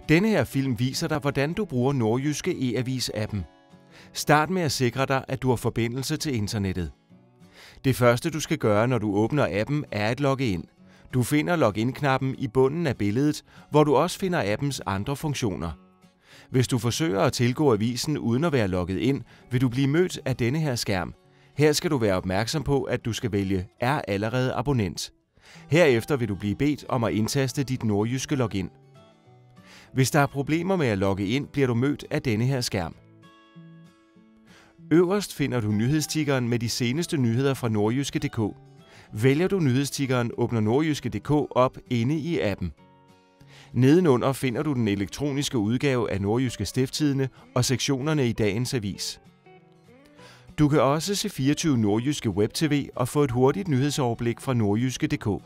Denne her film viser dig, hvordan du bruger Nordjyske E-avis-appen. Start med at sikre dig, at du har forbindelse til internettet. Det første, du skal gøre, når du åbner appen, er at logge ind. Du finder login-knappen i bunden af billedet, hvor du også finder appens andre funktioner. Hvis du forsøger at tilgå avisen uden at være logget ind, vil du blive mødt af denne her skærm. Her skal du være opmærksom på, at du skal vælge "Er allerede abonnent". Herefter vil du blive bedt om at indtaste dit Nordjyske login. Hvis der er problemer med at logge ind, bliver du mødt af denne her skærm. Øverst finder du nyhedstikkeren med de seneste nyheder fra nordjyske.dk. Vælger du nyhedstikkeren, åbner nordjyske.dk op inde i appen. Nedenunder finder du den elektroniske udgave af Nordjyske Stiftstidende og sektionerne i dagens avis. Du kan også se 24 Nordjyske Web TV og få et hurtigt nyhedsoverblik fra nordjyske.dk.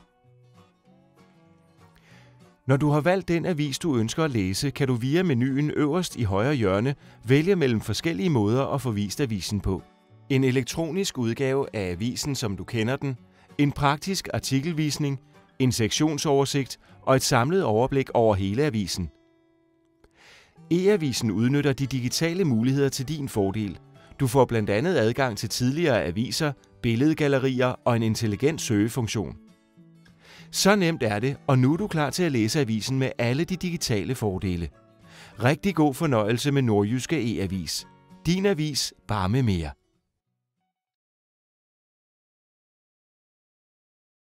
Når du har valgt den avis, du ønsker at læse, kan du via menuen øverst i højre hjørne vælge mellem forskellige måder at få vist avisen på. En elektronisk udgave af avisen, som du kender den, en praktisk artikelvisning, en sektionsoversigt og et samlet overblik over hele avisen. E-avisen udnytter de digitale muligheder til din fordel. Du får blandt andet adgang til tidligere aviser, billedgallerier og en intelligent søgefunktion. Så nemt er det, og nu er du klar til at læse avisen med alle de digitale fordele. Rigtig god fornøjelse med Nordjyske E-avis. Din avis, bare med mere.